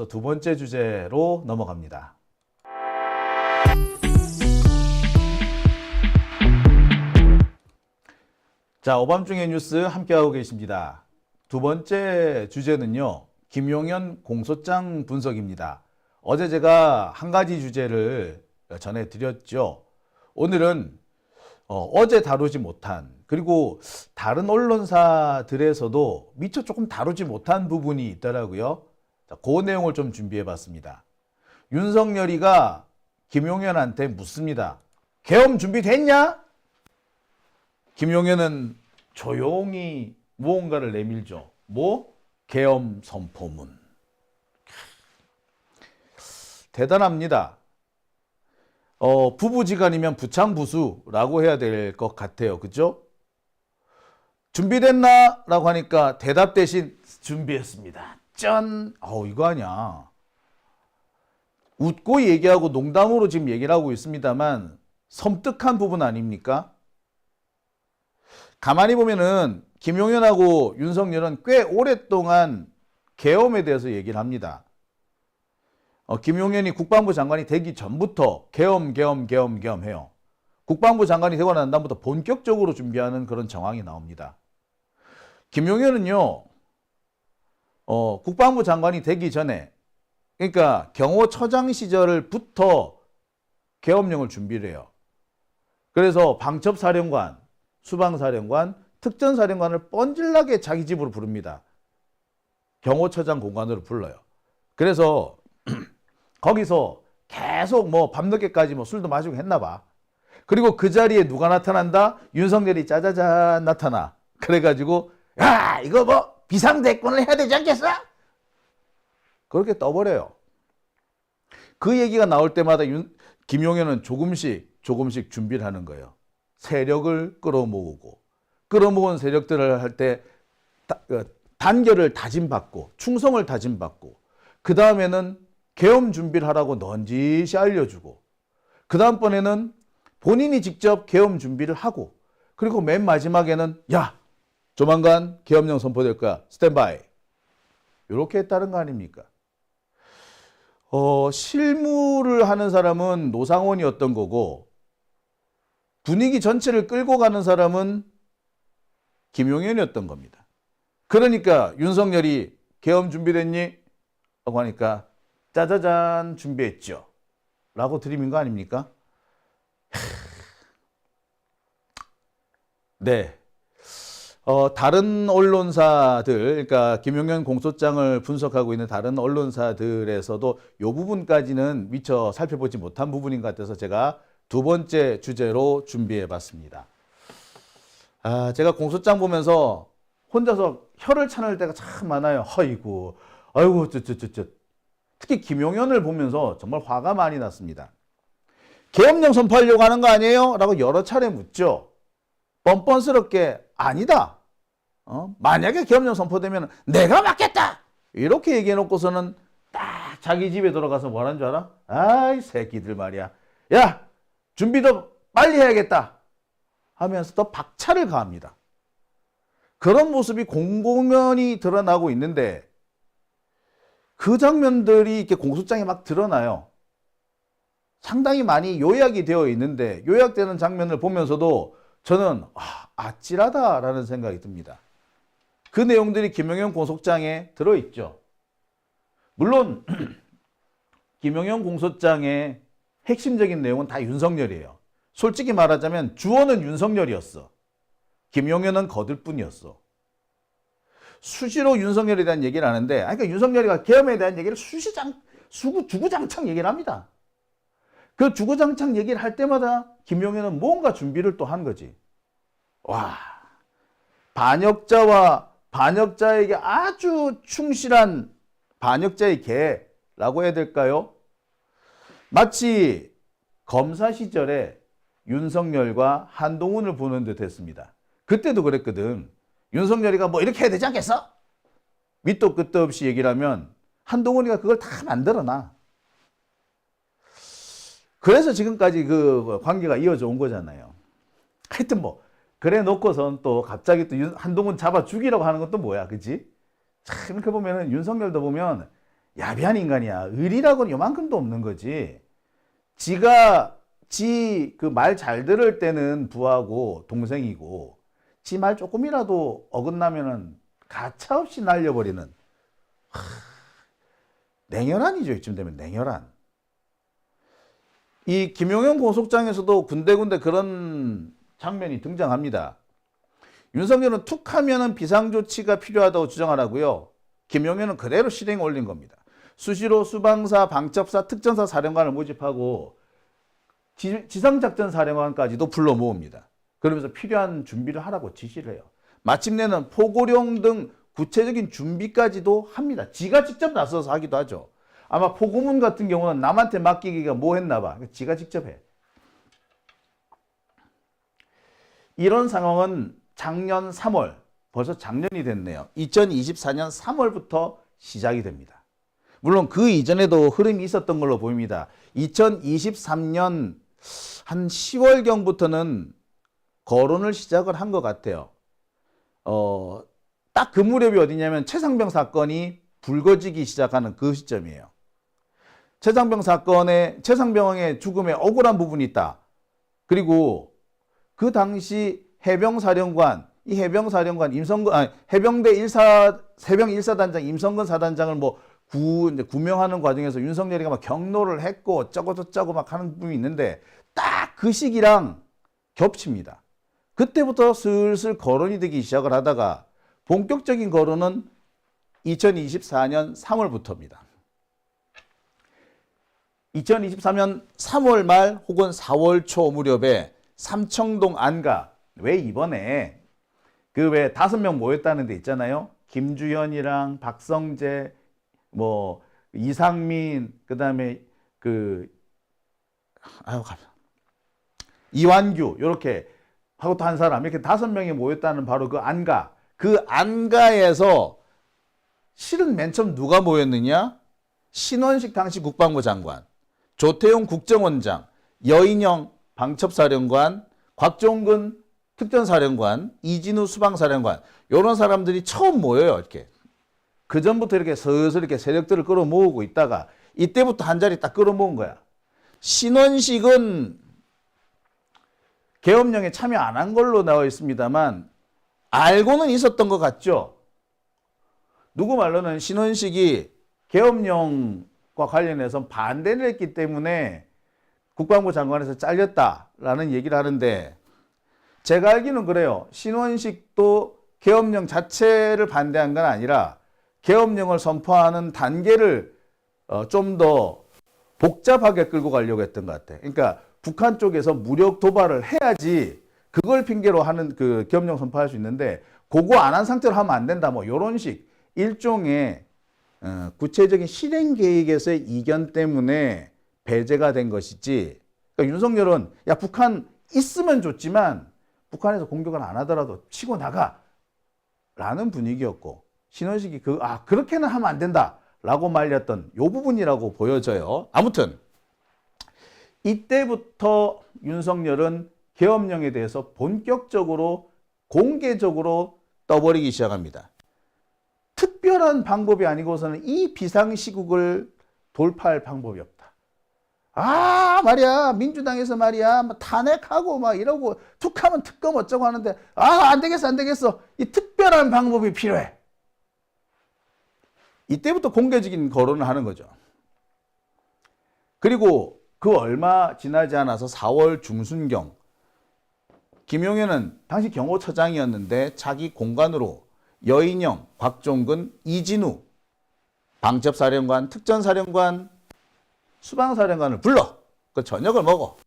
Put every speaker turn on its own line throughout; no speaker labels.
두 번째 주제로 넘어갑니다. 자, 오밤중의 뉴스 함께하고 계십니다. 두 번째 주제는요, 김용현 공소장 분석입니다. 어제 제가 한 가지 주제를 전해드렸죠. 오늘은 어제 다루지 못한, 그리고 다른 언론사들에서도 미처 조금 다루지 못한 부분이 있더라고요. 자, 그 내용을 좀 준비해봤습니다. 윤석열이가 김용현한테 묻습니다. 계엄 준비됐냐? 김용현은 조용히 무언가를 내밀죠. 뭐? 계엄 선포문. 대단합니다. 부부지간이면 부창부수라고 해야 될 것 같아요. 그죠? 준비됐나? 라고 하니까 대답 대신 준비했습니다. 짠! 이거 아니야. 웃고 얘기하고 농담으로 지금 얘기를 하고 있습니다만 섬뜩한 부분 아닙니까? 가만히 보면은 김용현하고 윤석열은 꽤 오랫동안 계엄에 대해서 얘기를 합니다. 김용현이 국방부 장관이 되기 전부터 계엄 해요. 국방부 장관이 되고 난 다음부터 본격적으로 준비하는 그런 정황이 나옵니다. 김용현은요, 국방부 장관이 되기 전에, 그러니까 경호처장 시절부터 계엄령을 준비를 해요. 그래서 방첩사령관, 수방사령관, 특전사령관을 뻔질나게 자기 집으로 부릅니다. 경호처장 공관으로 불러요. 그래서 거기서 계속 밤늦게까지 술도 마시고 했나 봐. 그리고 그 자리에 누가 나타난다? 윤석열이 짜자잔 나타나. 그래가지고 야, 이거 비상대권을 해야 되지 않겠어? 그렇게 떠버려요. 그 얘기가 나올 때마다 김용현은 조금씩 준비를 하는 거예요. 세력을 끌어모은 세력들을 할 때 단결을 다짐받고 충성을 다짐받고, 그 다음에는 계엄 준비를 하라고 넌지시 알려주고, 그 다음번에는 본인이 직접 계엄 준비를 하고, 그리고 맨 마지막에는 야, 조만간 계엄령 선포될 거야, 스탠바이, 이렇게 했다는 거 아닙니까? 실무를 하는 사람은 노상원이었던 거고, 분위기 전체를 끌고 가는 사람은 김용현이었던 겁니다. 그러니까 윤석열이 계엄 준비됐니? 라고 하니까 짜자잔 준비했죠. 라고 드림인 거 아닙니까? 네. 다른 언론사들, 그러니까 김용현 공소장을 분석하고 있는 다른 언론사들에서도 이 부분까지는 미처 살펴보지 못한 부분인 것 같아서 제가 두 번째 주제로 준비해 봤습니다. 제가 공소장 보면서 혼자서 혀를 차는 때가 참 많아요. 아이고, 특히 김용현을 보면서 정말 화가 많이 났습니다. 계엄령 선포하려고 하는 거 아니에요? 라고 여러 차례 묻죠. 뻔뻔스럽게 아니다. 만약에 계엄령 선포되면 내가 맡겠다. 이렇게 얘기해 놓고서는 딱 자기 집에 들어가서 뭐 하는 줄 알아? 아이 새끼들 말이야. 야, 준비도 빨리 해야겠다 하면서 또 박차를 가합니다. 그런 모습이 공공연히 드러나고 있는데, 그 장면들이 이렇게 공소장에 막 드러나요. 상당히 많이 요약이 되어 있는데, 요약되는 장면을 보면서도 저는 아찔하다라는 생각이 듭니다. 그 내용들이 김용현 공소장에 들어있죠. 물론 김용현 공소장의 핵심적인 내용은 다 윤석열이에요. 솔직히 말하자면 주어는 윤석열이었어. 김용현은 거들 뿐이었어. 수시로 윤석열에 대한 얘기를 하는데, 그러니까 윤석열이가 계엄에 대한 얘기를 주구장창 얘기를 합니다. 그 주구장창 얘기를 할 때마다 김용현은 뭔가 준비를 또 한 거지. 와, 반역자와 반역자에게 아주 충실한 반역자의 개라고 해야 될까요? 마치 검사 시절에 윤석열과 한동훈을 보는 듯 했습니다. 그때도 그랬거든. 윤석열이가 뭐 이렇게 해야 되지 않겠어? 밑도 끝도 없이 얘기를 하면 한동훈이가 그걸 다 만들어놔. 그래서 지금까지 그 관계가 이어져 온 거잖아요. 하여튼 그래 놓고선 또 갑자기 또 한동훈 잡아 죽이라고 하는 것도 뭐야, 그치? 참, 이렇게 보면은 윤석열도 보면, 야비한 인간이야. 의리라고는 요만큼도 없는 거지. 지가 그 말 잘 들을 때는 부하고 동생이고 지 말 조금이라도 어긋나면은 가차없이 날려버리는 냉혈한이죠. 이쯤 되면 냉혈한. 이 김용현 공소장에서도 군데군데 그런 장면이 등장합니다. 윤석열은 툭 하면은 비상조치가 필요하다고 주장하라고요. 김용현은 그대로 실행에 올린 겁니다. 수시로 수방사, 방첩사, 특전사 사령관을 모집하고 지상작전사령관까지도 불러 모읍니다. 그러면서 필요한 준비를 하라고 지시를 해요. 마침내는 포고령 등 구체적인 준비까지도 합니다. 지가 직접 나서서 하기도 하죠. 아마 포고문 같은 경우는 남한테 맡기기가 뭐했나 봐. 지가 직접 해. 이런 상황은 작년 3월, 벌써 작년이 됐네요. 2024년 3월부터 시작이 됩니다. 물론 그 이전에도 흐름이 있었던 걸로 보입니다. 2023년 한 10월경부터는 거론을 시작을 한 것 같아요. 딱 그 무렵이 어디냐면 최상병 사건이 불거지기 시작하는 그 시점이에요. 최상병 사건에 최상병의 죽음에 억울한 부분이 있다. 그리고 그 당시 해병사령관, 이 해병사령관 해병대 해병 1사단장 임성근 사단장을 뭐 구명하는 과정에서 윤석열이가 막 경로를 했고 어쩌고 막 하는 부분이 있는데 딱 그 시기랑 겹칩니다. 그때부터 슬슬 거론이 되기 시작을 하다가 본격적인 거론은 2024년 3월부터입니다. 2023년 3월 말 혹은 4월 초 무렵에 삼청동 안가, 왜 이번에 그 왜 5명 모였다는 데 있잖아요. 김주현이랑 박성재, 뭐 이상민, 그다음에 이완규 이렇게 하고 또 한 사람, 이렇게 5명이 모였다는 바로 그 안가. 그 안가에서 실은 맨 처음 누가 모였느냐? 신원식 당시 국방부 장관, 조태용 국정원장, 여인영 방첩사령관, 곽종근 특전사령관, 이진우 수방사령관, 이런 사람들이 처음 모여요. 이렇게. 그 전부터 이렇게 슬슬 이렇게 세력들을 끌어모으고 있다가 이때부터 한 자리 딱 끌어모은 거야. 신원식은 계엄령에 참여 안 한 걸로 나와 있습니다만 알고는 있었던 것 같죠. 누구 말로는 신원식이 계엄령과 관련해서 반대를 했기 때문에 국방부 장관에서 잘렸다라는 얘기를 하는데 제가 알기는 그래요. 신원식도 계엄령 자체를 반대한 건 아니라 계엄령을 선포하는 단계를 좀 더 복잡하게 끌고 가려고 했던 것 같아. 그러니까 북한 쪽에서 무력 도발을 해야지 그걸 핑계로 하는 그 계엄령 선포할 수 있는데 그거 안 한 상태로 하면 안 된다. 뭐 이런 식 일종의 구체적인 실행 계획에서의 이견 때문에 배제가 된 것이지. 그러니까 윤석열은 야 북한 있으면 좋지만 북한에서 공격을 안 하더라도 치고 나가라는 분위기였고 신원식이 그렇게는 하면 안 된다라고 말렸던 요 부분이라고 보여져요. 아무튼 이때부터 윤석열은 계엄령에 대해서 본격적으로 공개적으로 떠버리기 시작합니다. 특별한 방법이 아니고서는 이 비상시국을 돌파할 방법이 없다. 말이야 민주당에서 말이야 탄핵하고 막 이러고 툭하면 특검 어쩌고 하는데 안 되겠어. 이 특별한 방법이 필요해. 이때부터 공개적인 거론을 하는 거죠. 그리고 그 얼마 지나지 않아서 4월 중순경 김용현은 당시 경호처장이었는데 자기 공간으로 여인영, 곽종근, 이진우 방첩사령관, 특전사령관, 수방사령관을 불러. 그 저녁을 먹어.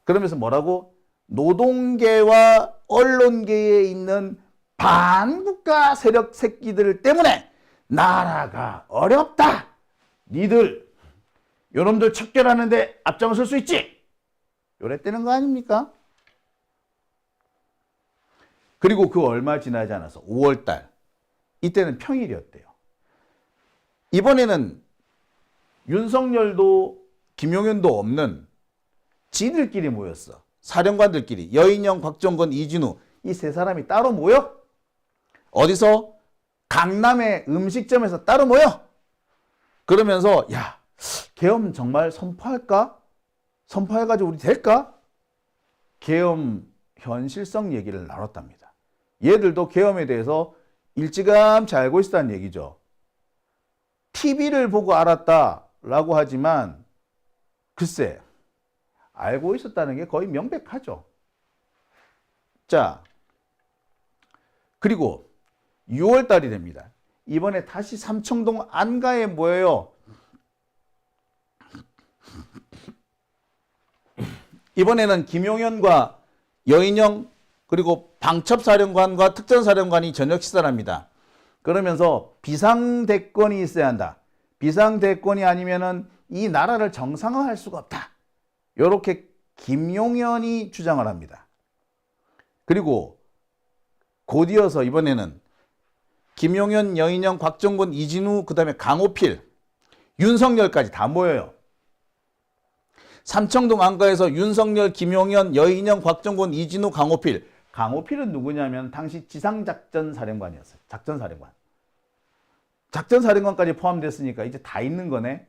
그러면서 뭐라고? 노동계와 언론계에 있는 반국가 세력 새끼들 때문에 나라가 어렵다. 니들 요놈들 척결하는데 앞장설 수 있지. 요랬다는 거 아닙니까? 그리고 그 얼마 지나지 않아서 5월달 이때는 평일이었대요. 이번에는 윤석열도 김용현도 없는 지들끼리 모였어. 사령관들끼리 여인영, 곽종건, 이진우 이 세 사람이 따로 모여? 어디서? 강남의 음식점에서 따로 모여? 그러면서 야, 계엄 정말 선포할까? 선포해가지고 우리 될까? 계엄 현실성 얘기를 나눴답니다. 얘들도 계엄에 대해서 일찌감치 알고 있었다는 얘기죠. TV를 보고 알았다라고 하지만 글쎄 알고 있었다는 게 거의 명백하죠. 자, 그리고 6월 달이 됩니다. 이번에 다시 삼청동 안가에 모여요. 이번에는 김용현과 여인영 그리고 방첩사령관과 특전사령관이 저녁 식사를 합니다. 그러면서 비상대권이 있어야 한다. 비상대권이 아니면은 이 나라를 정상화할 수가 없다. 이렇게 김용현이 주장을 합니다. 그리고 곧이어서 이번에는 김용현, 여인영, 곽정곤, 이진우, 그 다음에 강호필, 윤석열까지 다 모여요. 삼청동 안가에서 윤석열, 김용현, 여인영, 곽정곤, 이진우, 강호필. 강호필은 누구냐면 당시 지상작전사령관이었어요. 작전사령관. 작전사령관까지 포함됐으니까 이제 다 있는 거네.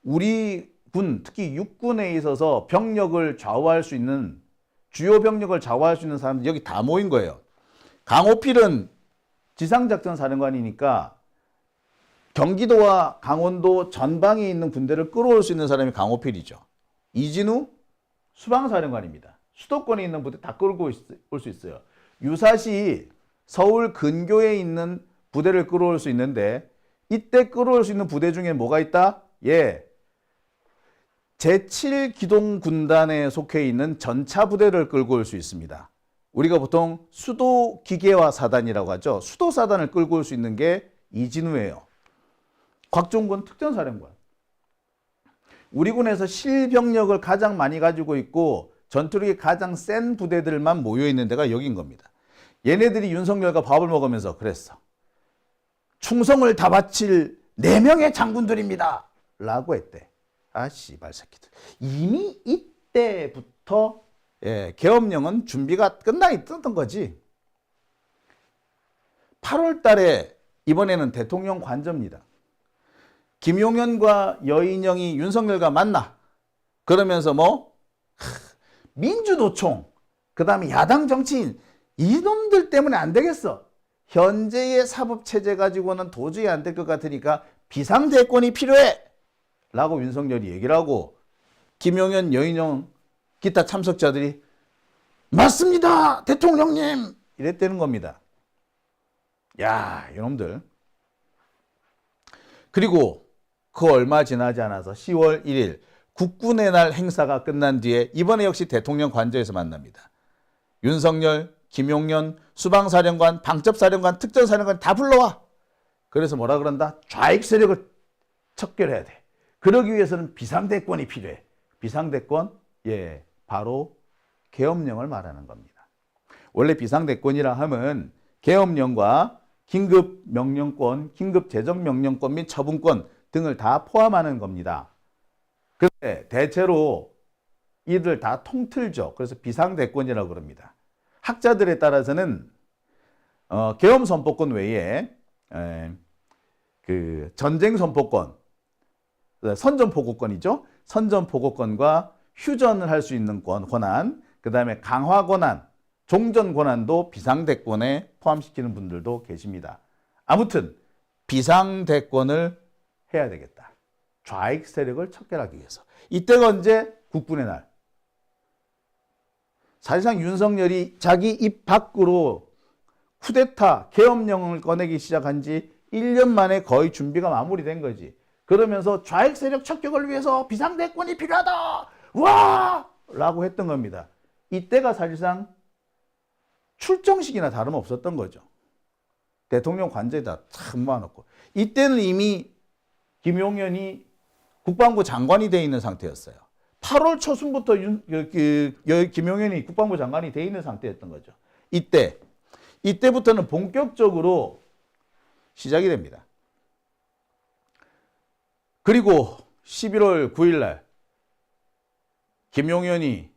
우리 군, 특히 육군에 있어서 병력을 좌우할 수 있는, 주요 병력을 좌우할 수 있는 사람들 여기 다 모인 거예요. 강호필은 지상작전사령관이니까 경기도와 강원도 전방에 있는 군대를 끌어올 수 있는 사람이 강호필이죠. 이진우 수방사령관입니다. 수도권에 있는 부대 다 끌고 올 수 있어요. 유사시 서울 근교에 있는 부대를 끌어올 수 있는데 이때 끌어올 수 있는 부대 중에 뭐가 있다? 예, 제7기동군단에 속해 있는 전차부대를 끌고 올 수 있습니다. 우리가 보통 수도기계화사단이라고 하죠. 수도사단을 끌고 올 수 있는 게 이진우예요. 곽종건 특전사령관. 우리 군에서 실병력을 가장 많이 가지고 있고 전투력이 가장 센 부대들만 모여있는 데가 여긴 겁니다. 얘네들이 윤석열과 밥을 먹으면서 그랬어. 충성을 다 바칠 4명의 장군들입니다. 라고 했대. 아, 씨발 새끼들. 이미 이때부터 계엄령은 준비가 끝나 있던 거지. 8월 달에 이번에는 대통령 관저입니다. 김용현과 여인영이 윤석열과 만나. 그러면서 민주노총, 그 다음에 야당 정치인, 이놈들 때문에 안 되겠어. 현재의 사법체제 가지고는 도저히 안 될 것 같으니까 비상대권이 필요해. 라고 윤석열이 얘기를 하고 김용현, 여인영, 기타 참석자들이 맞습니다, 대통령님! 이랬다는 겁니다. 야, 이놈들. 그리고 그 얼마 지나지 않아서 10월 1일 국군의 날 행사가 끝난 뒤에 이번에 역시 대통령 관저에서 만납니다. 윤석열, 김용현, 수방사령관, 방첩사령관, 특전사령관 다 불러와. 그래서 뭐라 그런다? 좌익 세력을 척결해야 돼. 그러기 위해서는 비상대권이 필요해. 비상대권? 예, 바로 계엄령을 말하는 겁니다. 원래 비상대권이라 하면 계엄령과 긴급명령권, 긴급재정명령권 및 처분권 등을 다 포함하는 겁니다. 그런데 대체로 이들 다 통틀죠. 그래서 비상대권이라고 그럽니다. 학자들에 따라서는 계엄선포권 외에 그 전쟁선포권, 선전포고권이죠. 선전포고권과 휴전을 할 수 있는 권한, 그 다음에 강화 권한, 종전 권한도 비상대권에 포함시키는 분들도 계십니다. 아무튼 비상대권을 해야 되겠다. 좌익 세력을 척결하기 위해서. 이때가 언제? 국군의 날. 사실상 윤석열이 자기 입 밖으로 쿠데타, 계엄령을 꺼내기 시작한 지 1년 만에 거의 준비가 마무리된 거지. 그러면서 좌익 세력 척결을 위해서 비상대권이 필요하다! 와! 라고 했던 겁니다. 이때가 사실상 출정식이나 다름없었던 거죠. 대통령 관저에다 참 모아놓고. 이때는 이미 김용현이 국방부 장관이 돼 있는 상태였어요. 8월 초순부터 김용현이 국방부 장관이 돼 있는 상태였던 거죠. 이때부터는 본격적으로 시작이 됩니다. 그리고 11월 9일 날 김용현이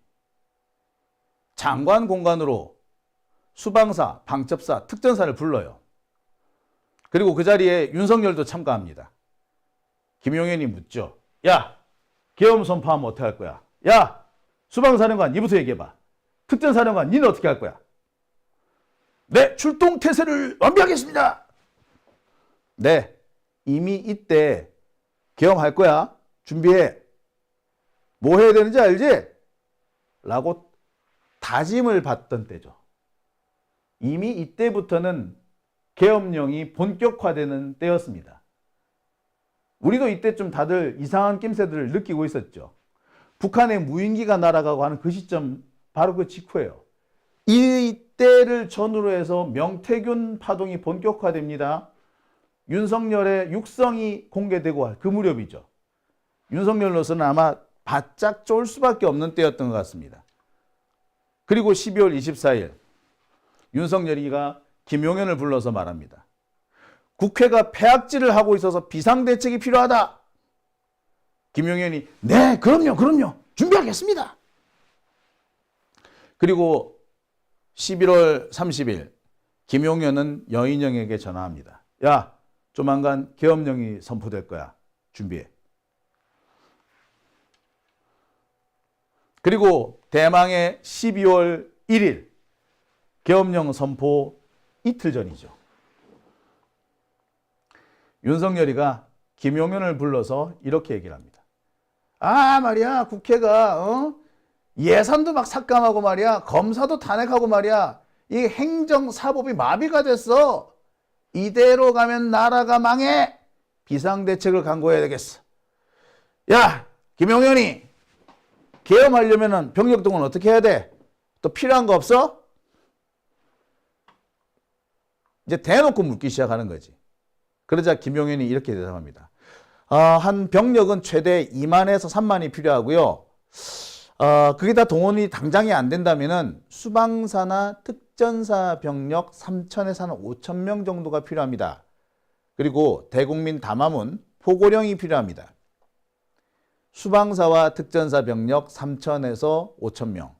장관 공간으로 수방사, 방첩사, 특전사를 불러요. 그리고 그 자리에 윤석열도 참가합니다. 김용현이 묻죠. 야, 계엄 선포하면 어떻게 할 거야? 야, 수방사령관 니부터 얘기해봐. 특전사령관 니는 어떻게 할 거야? 네, 출동 태세를 완비하겠습니다. 네, 이미 이때 계엄할 거야. 준비해. 뭐 해야 되는지 알지? 라고 다짐을 받던 때죠. 이미 이때부터는 계엄령이 본격화되는 때였습니다. 우리도 이때쯤 다들 이상한 낌새들을 느끼고 있었죠. 북한의 무인기가 날아가고 하는 그 시점 바로 그 직후예요. 이때를 전후로 해서 명태균 파동이 본격화됩니다. 윤석열의 육성이 공개되고 할 그 무렵이죠. 윤석열로서는 아마 바짝 쫄 수밖에 없는 때였던 것 같습니다. 그리고 12월 24일 윤석열이가 김용현을 불러서 말합니다. 국회가 폐악질을 하고 있어서 비상대책이 필요하다. 김용현이 네, 그럼요. 준비하겠습니다. 그리고 11월 30일 김용현은 여인영에게 전화합니다. 야, 조만간 계엄령이 선포될 거야. 준비해. 그리고 대망의 12월 1일 계엄령 선포 이틀 전이죠. 윤석열이가 김용현을 불러서 이렇게 얘기를 합니다. 아, 말이야, 국회가 예산도 막 삭감하고 말이야, 검사도 탄핵하고 말이야, 이 행정사법이 마비가 됐어. 이대로 가면 나라가 망해. 비상대책을 강구해야 되겠어. 야, 김용현이 계엄하려면 병력동원 어떻게 해야 돼? 또 필요한 거 없어? 이제 대놓고 묻기 시작하는 거지. 그러자 김용현이 이렇게 대답합니다. 한 병력은 최대 2만에서 3만이 필요하고요. 그게 다 동원이 당장이 안 된다면은 수방사나 특전사 병력 3천에서 한 5천 명 정도가 필요합니다. 그리고 대국민 담화문 포고령이 필요합니다. 수방사와 특전사 병력 3천에서 5천 명.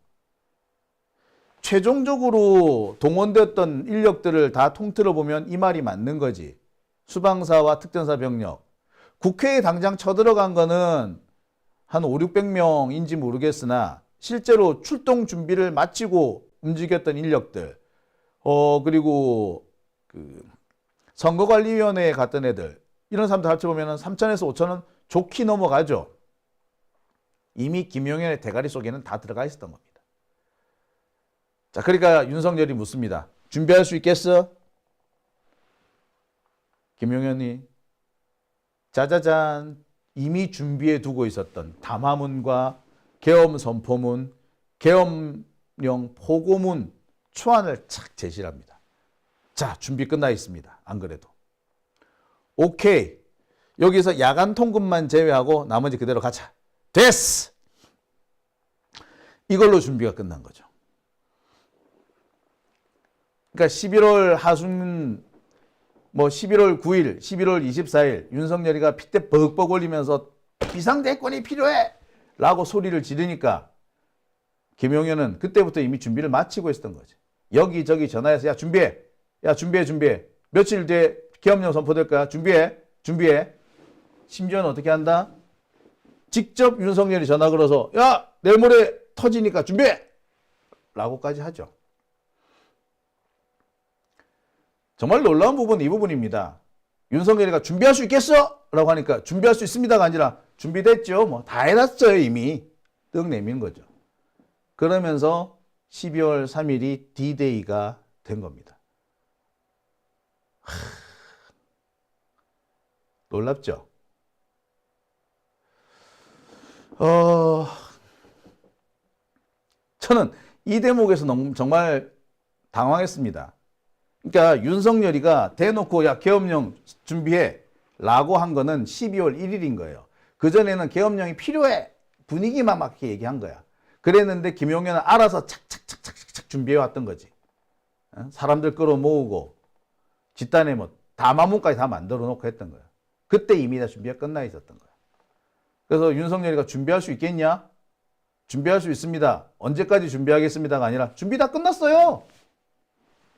최종적으로 동원됐던 인력들을 다 통틀어 보면 이 말이 맞는 거지. 수방사와 특전사 병력. 국회에 당장 쳐들어간 거는 한 5, 600명인지 모르겠으나 실제로 출동 준비를 마치고 움직였던 인력들, 그리고 선거관리위원회에 갔던 애들, 이런 사람들 합쳐보면 3천에서 5천은 좋게 넘어가죠. 이미 김용현의 대가리 속에는 다 들어가 있었던 겁니다. 자, 그러니까 윤석열이 묻습니다. 준비할 수 있겠어? 김용현이 짜자잔, 이미 준비해 두고 있었던 담화문과 계엄 선포문, 계엄령 포고문 초안을 착 제시를 합니다. 자, 준비 끝나 있습니다. 안 그래도. 오케이. 여기서 야간 통근만 제외하고 나머지 그대로 가자. 됐어! 이걸로 준비가 끝난 거죠. 그러니까 11월 하순, 11월 9일, 11월 24일 윤석열이가 핏대 벅벅 올리면서 비상대권이 필요해! 라고 소리를 지르니까 김용현은 그때부터 이미 준비를 마치고 있었던 거지. 여기저기 전화해서 야, 준비해. 야, 준비해. 며칠 뒤에 계엄령 선포될 거야. 준비해. 심지어는 어떻게 한다? 직접 윤석열이 전화 걸어서 야, 내일 모레 터지니까 준비해! 라고까지 하죠. 정말 놀라운 부분은 이 부분입니다. 윤석열이가 준비할 수 있겠어? 라고 하니까 준비할 수 있습니다가 아니라 준비됐죠. 다 해놨어요, 이미. 떡 내미는 거죠. 그러면서 12월 3일이 D-Day가 된 겁니다. 놀랍죠? 저는 이 대목에서 정말 당황했습니다. 그러니까 윤석열이가 대놓고 야, 계엄령 준비해 라고 한 거는 12월 1일인 거예요. 그전에는 계엄령이 필요해 분위기만 막 이렇게 얘기한 거야. 그랬는데 김용현은 알아서 착착 준비해 왔던 거지. 사람들 끌어모으고 집단에 담화문까지 다 만들어 놓고 했던 거야. 그때 이미 다 준비가 끝나 있었던 거야. 그래서 윤석열이가 준비할 수 있겠냐? 준비할 수 있습니다. 언제까지 준비하겠습니다가 아니라 준비 다 끝났어요.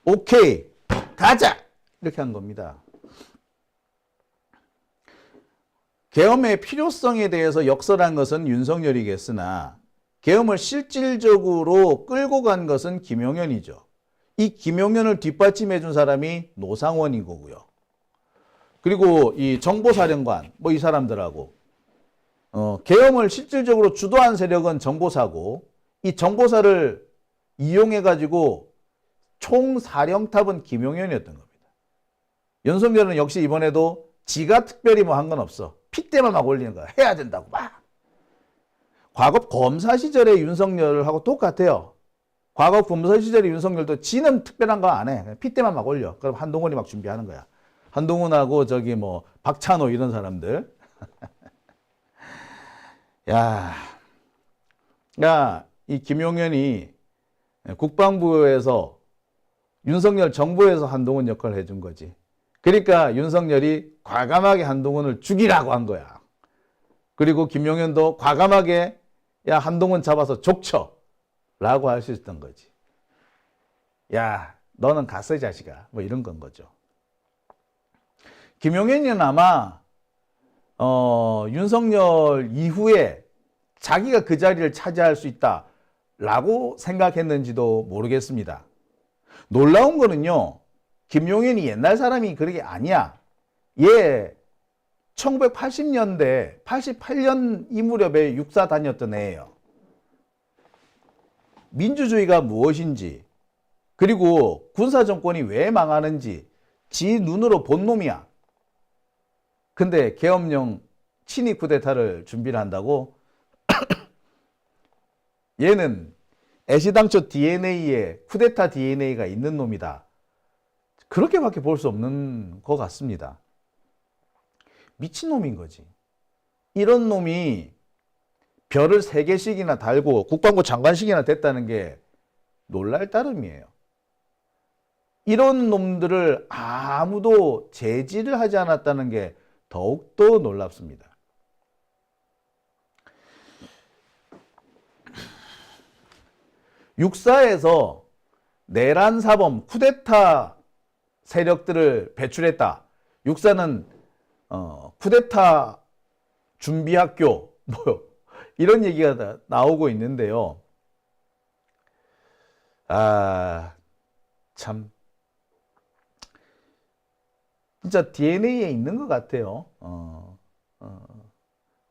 오케이, 가자! 이렇게 한 겁니다. 계엄의 필요성에 대해서 역설한 것은 윤석열이겠으나 계엄을 실질적으로 끌고 간 것은 김용현이죠. 이 김용현을 뒷받침해 준 사람이 노상원인 거고요. 그리고 이 정보사령관 뭐 이 사람들하고 계엄을 실질적으로 주도한 세력은 정보사고 이 정보사를 이용해 가지고 총사령탑은 김용현이었던 겁니다. 윤석열은 역시 이번에도 지가 특별히 뭐 한 건 없어. 핏대만 막 올리는 거야. 해야 된다고 막. 과거 검사 시절의 윤석열하고 똑같아요. 과거 검사 시절의 윤석열도 지는 특별한 거 안 해. 핏대만 막 올려. 그럼 한동훈이 막 준비하는 거야. 한동훈하고 저기 뭐 박찬호 이런 사람들. 야, 이 김용현이 국방부에서 윤석열 정부에서 한동훈 역할을 해준 거지. 그러니까 윤석열이 과감하게 한동훈을 죽이라고 한 거야. 그리고 김용현도 과감하게 야 한동훈 잡아서 족쳐 라고 할 수 있었던 거지. 야 너는 갔어 이 자식아 뭐 이런 건 거죠. 김용현이는 아마 윤석열 이후에 자기가 그 자리를 차지할 수 있다라고 생각했는지도 모르겠습니다. 놀라운 거는요. 김용현이 옛날 사람이 그런 게 아니야. 얘 1980년대 88년 이 무렵에 육사 다녔던 애예요. 민주주의가 무엇인지 그리고 군사정권이 왜 망하는지 지 눈으로 본 놈이야. 근데 계엄령 친위 쿠데타를 준비를 한다고? 얘는 애시당초 DNA에 쿠데타 DNA가 있는 놈이다. 그렇게밖에 볼 수 없는 것 같습니다. 미친놈인 거지. 이런 놈이 별을 3개씩이나 달고 국방부 장관씩이나 됐다는 게 놀랄 따름이에요. 이런 놈들을 아무도 제지를 하지 않았다는 게 더욱더 놀랍습니다. 육사에서 내란 사범, 쿠데타 세력들을 배출했다. 육사는 쿠데타 준비학교 뭐 이런 얘기가 나오고 있는데요. 참 진짜 DNA에 있는 것 같아요.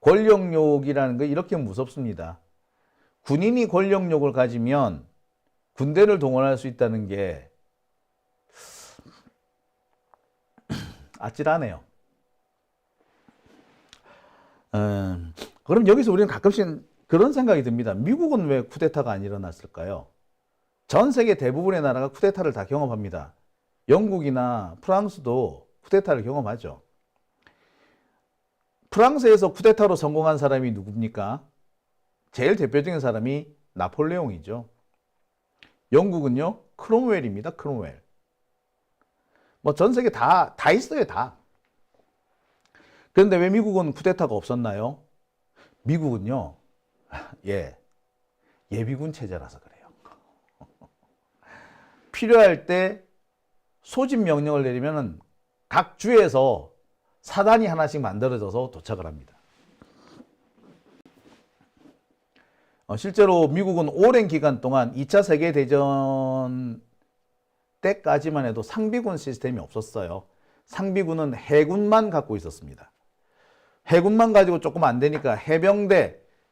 권력욕이라는 거 이렇게 무섭습니다. 군인이 권력욕을 가지면 군대를 동원할 수 있다는 게 아찔하네요. 그럼 여기서 우리는 가끔씩 그런 생각이 듭니다. 미국은 왜 쿠데타가 안 일어났을까요? 전 세계 대부분의 나라가 쿠데타를 다 경험합니다. 영국이나 프랑스도 쿠데타를 경험하죠. 프랑스에서 쿠데타로 성공한 사람이 누굽니까? 제일 대표적인 사람이 나폴레옹이죠. 영국은요, 크롬웰입니다. 크롬웰. 뭐 전 세계 다 있어요, 다. 그런데 왜 미국은 쿠데타가 없었나요? 미국은요, 예비군 체제라서 그래요. 필요할 때 소집 명령을 내리면 각 주에서 사단이 하나씩 만들어져서 도착을 합니다. 실제로 미국은 오랜 기간 동안 2차 세계대전 때까지만 해도 상비군 시스템이 없었어요. 상비군은 해군만 갖고 있었습니다. 해군만 가지고 조금 안 되니까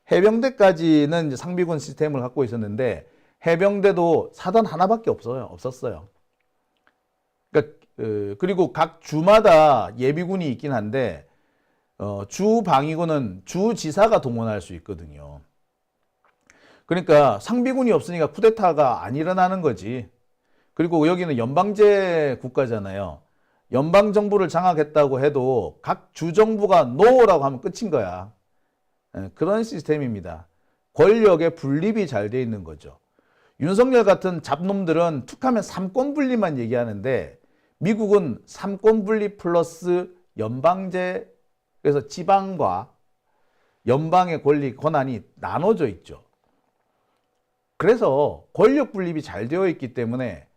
해병대까지는 이제 상비군 시스템을 갖고 있었는데 해병대도 사단 하나밖에 없었어요. 그러니까 그리고 각 주마다 예비군이 있긴 한데 주 방위군은 주지사가 동원할 수 있거든요. 그러니까 상비군이 없으니까 쿠데타가 안 일어나는 거지. 그리고 여기는 연방제 국가잖아요. 연방정부를 장악했다고 해도 각 주정부가 노라고 하면 끝인 거야. 그런 시스템입니다. 권력의 분립이 잘 돼 있는 거죠. 윤석열 같은 잡놈들은 툭하면 삼권분립만 얘기하는데 미국은 삼권분립 플러스 연방제, 그래서 지방과 연방의 권리, 권한이 나눠져 있죠. 그래서 권력 분립이 잘 되어 있기 때문에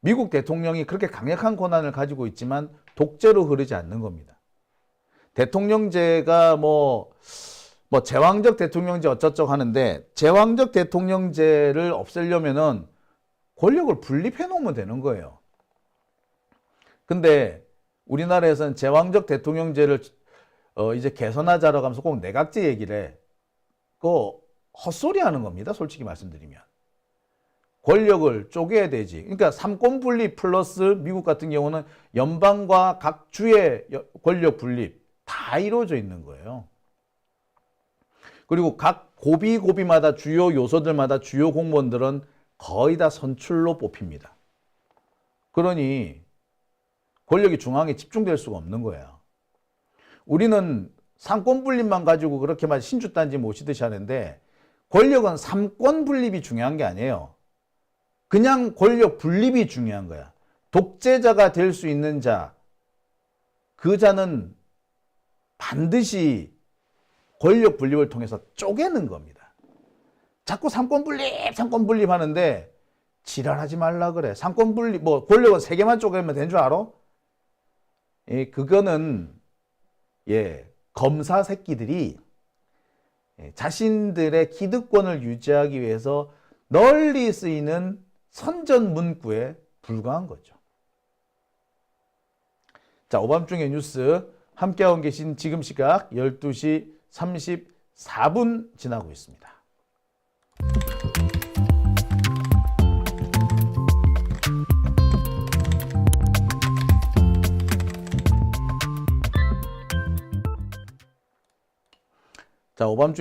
미국 대통령이 그렇게 강력한 권한을 가지고 있지만 독재로 흐르지 않는 겁니다. 대통령제가 뭐 제왕적 대통령제 어쩌쩌고 하는데, 제왕적 대통령제를 없애려면은 권력을 분립해 놓으면 되는 거예요. 근데 우리나라에서는 제왕적 대통령제를 이제 개선하자라고 하면서 꼭 내각제 얘기를 해. 그거 헛소리 하는 겁니다. 솔직히 말씀드리면. 권력을 쪼개야 되지. 그러니까 삼권 분립 플러스 미국 같은 경우는 연방과 각 주의 권력 분립 다 이루어져 있는 거예요. 그리고 각 고비마다 주요 요소들마다 주요 공무원들은 거의 다 선출로 뽑힙니다. 그러니 권력이 중앙에 집중될 수가 없는 거예요. 우리는 삼권 분립만 가지고 그렇게만 신주단지 모시듯이 하는데, 권력은 삼권 분립이 중요한 게 아니에요. 그냥 권력 분립이 중요한 거야. 독재자가 될 수 있는 자, 그 자는 반드시 권력 분립을 통해서 쪼개는 겁니다. 자꾸 삼권 분립 하는데 지랄하지 말라 그래. 삼권 분립, 권력은 세 개만 쪼개면 된 줄 알아? 그거는 검사 새끼들이 자신들의 기득권을 유지하기 위해서 널리 쓰이는 선전 문구에 불과한 거죠. 자, 오밤중의 뉴스 함께하고 계신 지금 시각 12시 34분 지나고 있습니다. 자, 오밤중